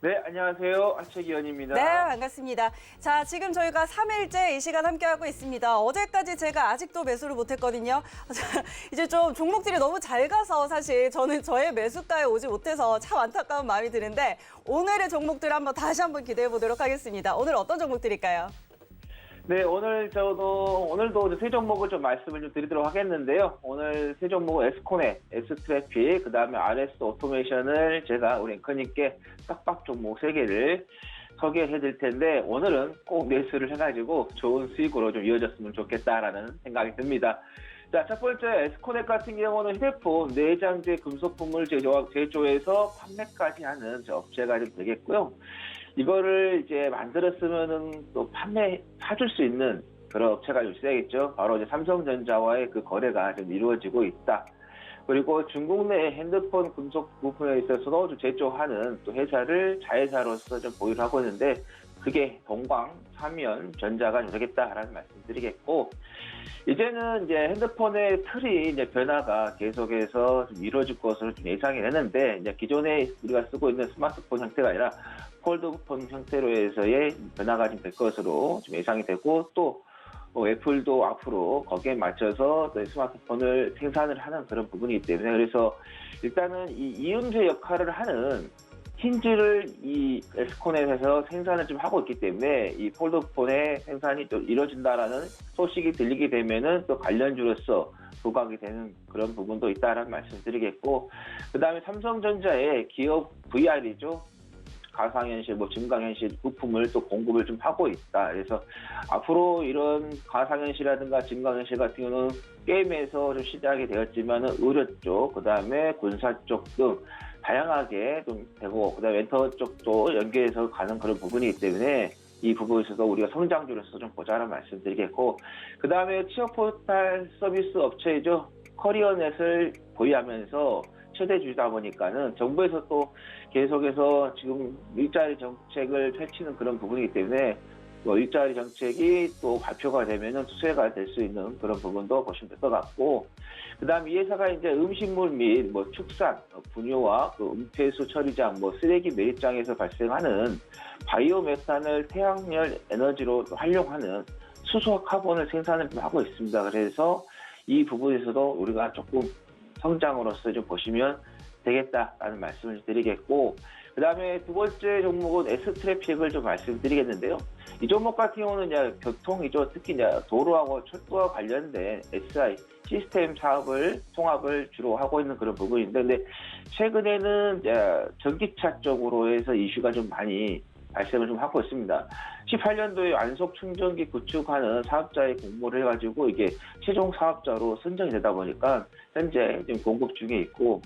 네, 안녕하세요. 하채기원입니다. 네, 반갑습니다. 자, 지금 저희가 3일째 이 시간 함께하고 있습니다. 어제까지 제가 아직도 매수를 못했거든요. 이제 좀 종목들이 너무 잘 가서 사실 저는 저의 매수가에 오지 못해서 참 안타까운 마음이 드는데 오늘의 종목들 다시 한번 기대해 보도록 하겠습니다. 오늘 어떤 종목들일까요? 네, 오늘도 세 종목을 좀 말씀을 좀 드리도록 하겠는데요. 오늘 세 종목은 에스코네, S트래픽, 그 다음에 RS 오토메이션을 제가 우리 앵커님께 빡빡 종목 3개를 소개해 드릴 텐데, 오늘은 꼭 매수를 해가지고 좋은 수익으로 좀 이어졌으면 좋겠다라는 생각이 듭니다. 자, 첫 번째 에스코넥 같은 경우는 휴대폰 내장재 금속품을 제조해서 판매까지 하는 업체가 좀 되겠고요. 이거를 이제 만들었으면은 또 사줄 수 있는 그런 업체가 좀 있어야겠죠. 바로 이제 삼성전자와의 그 거래가 좀 이루어지고 있다. 그리고 중국 내 핸드폰 금속 부품에 있어서도 좀 제조하는 또 회사를 자회사로서 좀 보유를 하고 있는데 그게 동광, 삼연전자가 되겠다라는 말씀드리겠고 이제는 이제 핸드폰의 틀이 이제 변화가 계속해서 좀 이루어질 것으로 좀 예상이 되는데 이제 기존에 우리가 쓰고 있는 스마트폰 형태가 아니라 폴드폰 형태로 해서의 변화가 좀 될 것으로 좀 예상이 되고 또 애플도 앞으로 거기에 맞춰서 또 스마트폰을 생산을 하는 그런 부분이기 때문에 그래서 일단은 이 이음새 역할을 하는 힌지를 이 에스코넷에서 생산을 좀 하고 있기 때문에 이 폴드폰의 생산이 또 이루어진다라는 소식이 들리게 되면은 또 관련주로서 부각이 되는 그런 부분도 있다라는 말씀드리겠고 그다음에 삼성전자의 기업 VR이죠. 가상현실, 증강현실 부품을 또 공급을 좀 하고 있다. 그래서 앞으로 이런 가상현실이라든가 증강현실 같은 경우는 게임에서 좀 시작이 되었지만은 의료 쪽, 그다음에 군사 쪽 등 다양하게 좀 되고, 그다음에 엔터 쪽도 연계해서 가는 그런 부분이기 때문에 이 부분에서도 우리가 성장주로서 좀 보자는 말씀드리겠고, 그다음에 취업 포털 서비스 업체이죠. 커리어넷을 보유하면서 최대주다 보니까는 정부에서 또 계속해서 지금 일자리 정책을 펼치는 그런 부분이기 때문에 일자리 정책이 또 발표가 되면은 수혜가 될 수 있는 그런 부분도 보시면 될 것 같고, 그다음 이 회사가 이제 음식물 및 축산, 분유와 그 음폐수 처리장, 쓰레기 매립장에서 발생하는 바이오 메탄을 태양열 에너지로 활용하는 수소 카본을 생산을 좀 하고 있습니다. 그래서 이 부분에서도 우리가 조금 성장으로서 좀 보시면 되겠다라는 말씀을 드리겠고, 그 다음에 두 번째 종목은 S트래픽을 좀 말씀드리겠는데요. 이 종목 같은 경우는 이제 교통이죠. 특히 이제 도로하고 철도와 관련된 SI 시스템 사업을 통합을 주로 하고 있는 그런 부분인데, 근데 최근에는 이제 전기차 쪽으로 해서 이슈가 좀 많이 발생을 좀 하고 있습니다. 18년도에 완속 충전기 구축하는 사업자의 공모를 해가지고 이게 최종 사업자로 선정이 되다 보니까 현재 지금 공급 중에 있고,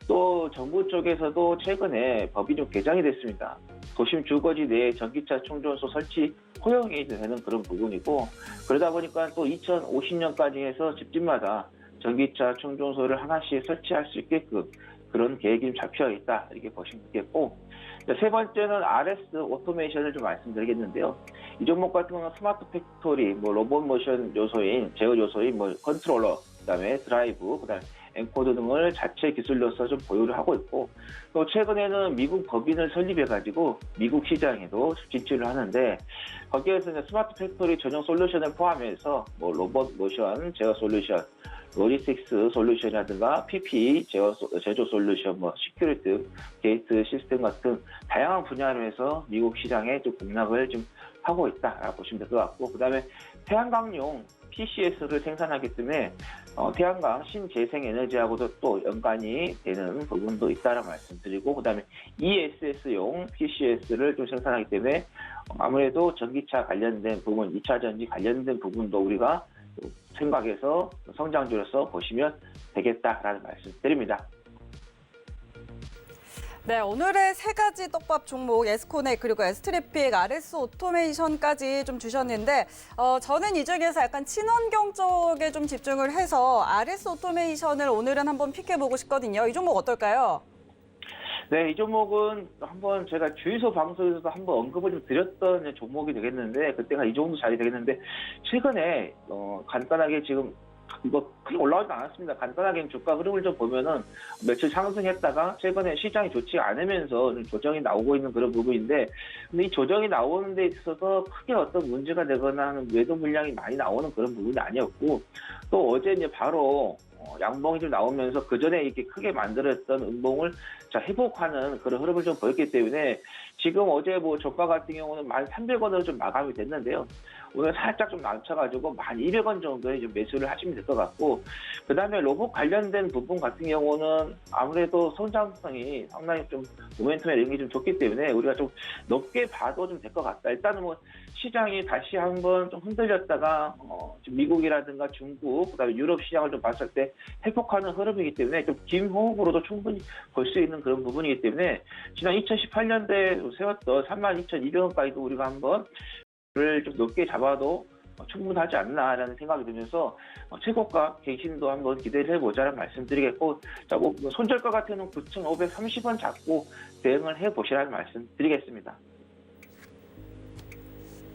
또 정부 쪽에서도 최근에 법이 좀 개정이 됐습니다. 도심 주거지 내에 전기차 충전소 설치 허용이 되는 그런 부분이고, 그러다 보니까 또 2050년까지 해서 집집마다 전기차 충전소를 하나씩 설치할 수 있게끔 그런 계획이 잡혀 있다, 이렇게 보시면 되겠고, 세 번째는 RS 오토메이션을 좀 말씀드리겠는데요. 이 종목 같은 경우는 스마트 팩토리, 로봇 모션 요소인, 제어 요소인, 컨트롤러, 그다음에 드라이브, 그다음에 엔코더 등을 자체 기술로서 좀 보유를 하고 있고, 또 최근에는 미국 법인을 설립해가지고 미국 시장에도 진출을 하는데, 거기에서 이제 스마트 팩토리 전용 솔루션을 포함해서 로봇 모션 제어 솔루션, 로지스틱스 솔루션이라든가 PPE 제조 솔루션, 시큐리티 게이트 시스템 같은 다양한 분야로 해서 미국 시장에 좀 공략을 좀 하고 있다라고 보시면 될 것 같고, 그다음에 태양광용 PCS를 생산하기 때문에 태양광 신재생에너지하고도 또 연관이 되는 부분도 있다는 말씀드리고, 그다음에 ESS용 PCS를 좀 생산하기 때문에 아무래도 전기차 관련된 부분, 2차 전지 관련된 부분도 우리가 생각해서 성장주로서 보시면 되겠다라는 말씀드립니다. 네, 오늘의 세 가지 떡밥 종목 에스코넷 그리고 S트래픽, RS 오토메이션까지 좀 주셨는데 저는 이 중에서 약간 친환경 쪽에 좀 집중을 해서 RS 오토메이션을 오늘은 한번 픽해보고 싶거든요. 이 종목 어떨까요? 네, 이 종목은 한번 제가 주유소 방송에서도 한번 언급을 좀 드렸던 종목이 되겠는데, 그때가 이 정도 자리 되겠는데, 최근에 간단하게 지금 크게 올라오지 않았습니다. 간단하게 주가 흐름을 좀 보면은 며칠 상승했다가 최근에 시장이 좋지 않으면서 좀 조정이 나오고 있는 그런 부분인데, 근데 이 조정이 나오는 데 있어서 크게 어떤 문제가 되거나 하는 매도 물량이 많이 나오는 그런 부분이 아니었고, 또 어제 이제 바로 양봉이 좀 나오면서 그 전에 이렇게 크게 만들었던 음봉을 회복하는 그런 흐름을 좀 보였기 때문에 지금 어제 저가 같은 경우는 1,300원으로 좀 마감이 됐는데요. 오늘 살짝 좀 낮춰가지고 1,200원 정도에 좀 매수를 하시면 될 것 같고, 그 다음에 로봇 관련된 부분 같은 경우는 아무래도 성장성이 상당히 좀 모멘텀이 이런 게 좀 좋기 때문에 우리가 좀 높게 봐도 좀 될 것 같다. 일단은 시장이 다시 한번 좀 흔들렸다가 미국이라든가 중국, 그다음에 유럽 시장을 좀 봤을 때 회복하는 흐름이기 때문에 좀 긴 호흡으로도 충분히 볼 수 있는 그런 부분이기 때문에 지난 2018년대에 세웠던 32,200원까지도 우리가 한번 좀 높게 잡아도 충분하지 않나라는 생각이 들면서 최고가 갱신도 한번 기대를 해보자는 말씀드리겠고, 자, 뭐 손절가 같은 경우는 9,530원 잡고 대응을 해보시라는 말씀드리겠습니다.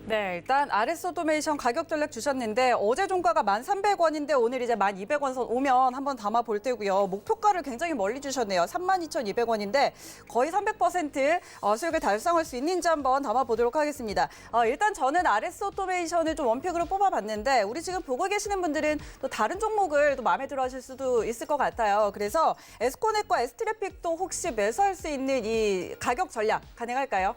네, 일단 RS 오토메이션 가격 전략 주셨는데 어제 종가가 1,300원인데 오늘 이제 1,200원 선 오면 한번 담아 볼 때고요. 목표가를 굉장히 멀리 주셨네요. 32,200원인데 거의 300% 수익을 달성할 수 있는지 한번 담아 보도록 하겠습니다. 일단 저는 RS 오토메이션을 좀 원픽으로 뽑아봤는데 우리 지금 보고 계시는 분들은 또 다른 종목을 또 마음에 들어 하실 수도 있을 것 같아요. 그래서 에스코넥과 S트래픽도 혹시 매수할 수 있는 이 가격 전략 가능할까요?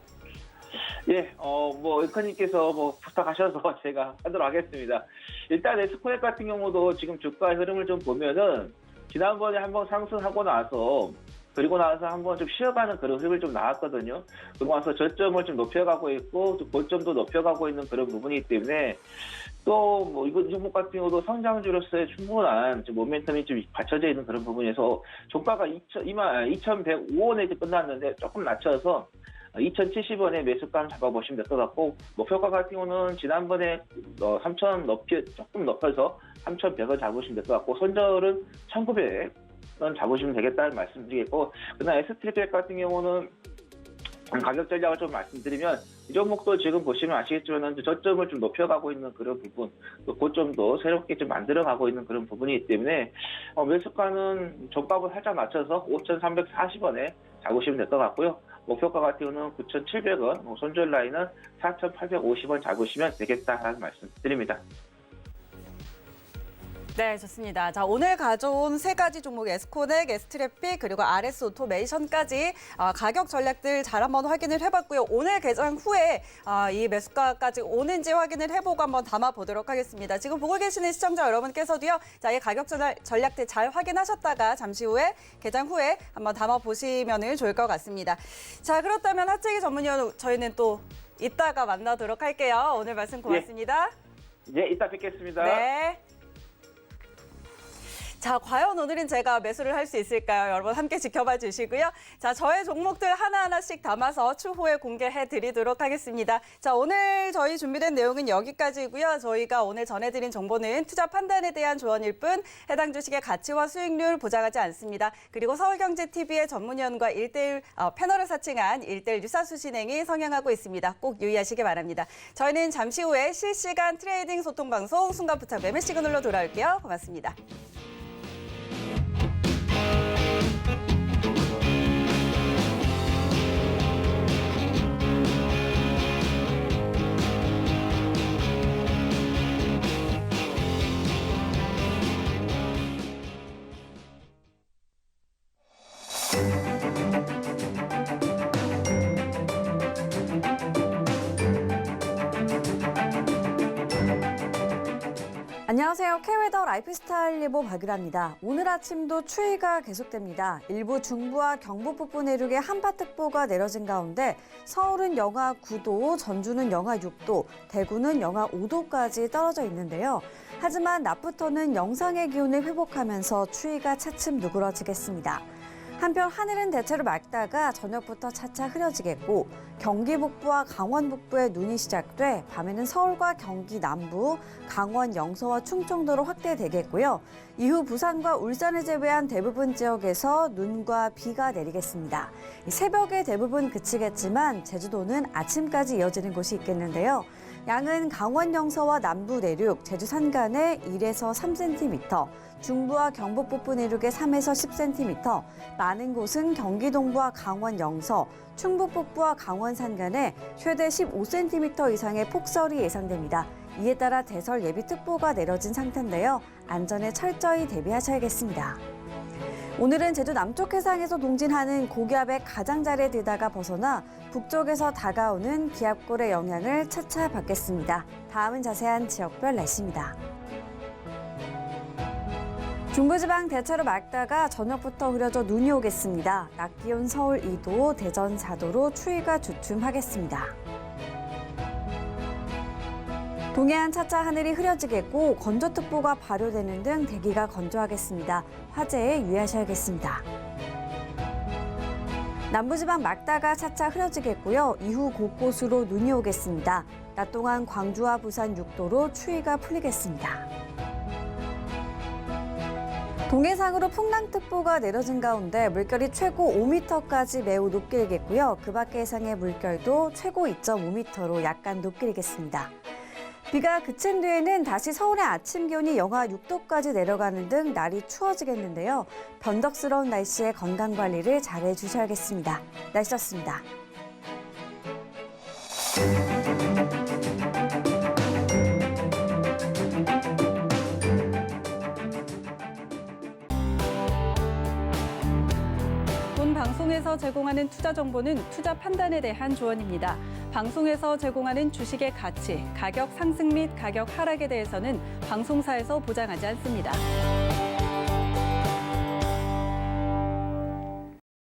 예, 의커님께서 부탁하셔서 제가 하도록 하겠습니다. 일단 에스코넥 같은 경우도 지금 주가의 흐름을 좀 보면은 지난번에 한번 상승하고 나서 그리고 나서 한번 좀 쉬어가는 그런 흐름을 좀 나왔거든요. 그리고 나서 저점을 좀 높여가고 있고 또 고점도 높여가고 있는 그런 부분이기 때문에 또 이번 종목 같은 경우도 성장주로서의 충분한 좀 모멘텀이 좀 받쳐져 있는 그런 부분에서 종가가 2,105원에 끝났는데 조금 낮춰서 2,070원에 매수가 잡아보시면 될 것 같고, 목표가 같은 경우는 지난번에 3,000 조금 높여서 3,100원 잡으시면 될 것 같고, 손절은 1,900원 잡으시면 되겠다는 말씀드리겠고, 그다음 S트래픽 같은 경우는 가격 전략을 좀 말씀드리면, 이 종목도 지금 보시면 아시겠지만 저점을 좀 높여가고 있는 그런 부분, 또 고점도 새롭게 좀 만들어가고 있는 그런 부분이기 때문에 매수가는 종가보다 살짝 낮춰서 5,340원에 잡으시면 될 것 같고요. 목표가 같은 경우는 9,700원, 손절 라인은 4,850원 잡으시면 되겠다라는 말씀 드립니다. 네, 좋습니다. 자, 오늘 가져온 세 가지 종목 에스코넥, S트래픽, 그리고 RS 오토메이션까지 가격 전략들 잘 한번 확인을 해봤고요. 오늘 개장 후에 이 매수가까지 오는지 확인을 해보고 한번 담아보도록 하겠습니다. 지금 보고 계시는 시청자 여러분께서도요. 자, 이 가격 전략들 잘 확인하셨다가 잠시 후에 개장 후에 한번 담아보시면 좋을 것 같습니다. 자, 그렇다면 하체기 전문위원 저희는 또 이따가 만나도록 할게요. 오늘 말씀 고맙습니다. 네, 이따 뵙겠습니다. 네. 자, 과연 오늘은 제가 매수를 할 수 있을까요? 여러분 함께 지켜봐 주시고요. 자, 저의 종목들 하나하나씩 담아서 추후에 공개해 드리도록 하겠습니다. 자, 오늘 저희 준비된 내용은 여기까지고요. 저희가 오늘 전해드린 정보는 투자 판단에 대한 조언일 뿐 해당 주식의 가치와 수익률 보장하지 않습니다. 그리고 서울경제TV의 전문위원과 1대1 패널을 사칭한 1대1 유사수 진행이 성행하고 있습니다. 꼭 유의하시기 바랍니다. 저희는 잠시 후에 실시간 트레이딩 소통 방송 순간부착 매매 시그널로 돌아올게요. 고맙습니다. 안녕하세요. K웨더 라이프스타일 예보 박유라입니다. 오늘 아침도 추위가 계속됩니다. 일부 중부와 경북북부 내륙에 한파특보가 내려진 가운데 서울은 영하 9도, 전주는 영하 6도, 대구는 영하 5도까지 떨어져 있는데요. 하지만 낮부터는 영상의 기온을 회복하면서 추위가 차츰 누그러지겠습니다. 한편 하늘은 대체로 맑다가 저녁부터 차차 흐려지겠고 경기 북부와 강원 북부에 눈이 시작돼 밤에는 서울과 경기 남부, 강원 영서와 충청도로 확대되겠고요. 이후 부산과 울산을 제외한 대부분 지역에서 눈과 비가 내리겠습니다. 새벽에 대부분 그치겠지만 제주도는 아침까지 이어지는 곳이 있겠는데요. 양은 강원 영서와 남부 내륙, 제주 산간에 1에서 3cm, 중부와 경북 북부 내륙에 3에서 10cm, 많은 곳은 경기 동부와 강원 영서, 충북 북부와 강원 산간에 최대 15cm 이상의 폭설이 예상됩니다. 이에 따라 대설 예비특보가 내려진 상태인데요. 안전에 철저히 대비하셔야겠습니다. 오늘은 제주 남쪽 해상에서 동진하는 고기압의 가장자리에 들다가 벗어나 북쪽에서 다가오는 기압골의 영향을 차차 받겠습니다. 다음은 자세한 지역별 날씨입니다. 중부지방 대체로 맑다가 저녁부터 흐려져 눈이 오겠습니다. 낮 기온 서울 2도, 대전 4도로 추위가 주춤하겠습니다. 동해안 차차 하늘이 흐려지겠고 건조특보가 발효되는 등 대기가 건조하겠습니다. 화재에 유의하셔야겠습니다. 남부지방 맑다가 차차 흐려지겠고요. 이후 곳곳으로 눈이 오겠습니다. 낮 동안 광주와 부산 6도로 추위가 풀리겠습니다. 동해상으로 풍랑특보가 내려진 가운데 물결이 최고 5m까지 매우 높게 일겠고요. 그 밖의 해상의 물결도 최고 2.5m로 약간 높게 일겠습니다. 비가 그친 뒤에는 다시 서울의 아침 기온이 영하 6도까지 내려가는 등 날이 추워지겠는데요. 변덕스러운 날씨에 건강관리를 잘해 주셔야겠습니다. 날씨였습니다. 본 방송에서 제공하는 투자 정보는 투자 판단에 대한 조언입니다. 방송에서 제공하는 주식의 가치, 가격 상승 및 가격 하락에 대해서는 방송사에서 보장하지 않습니다.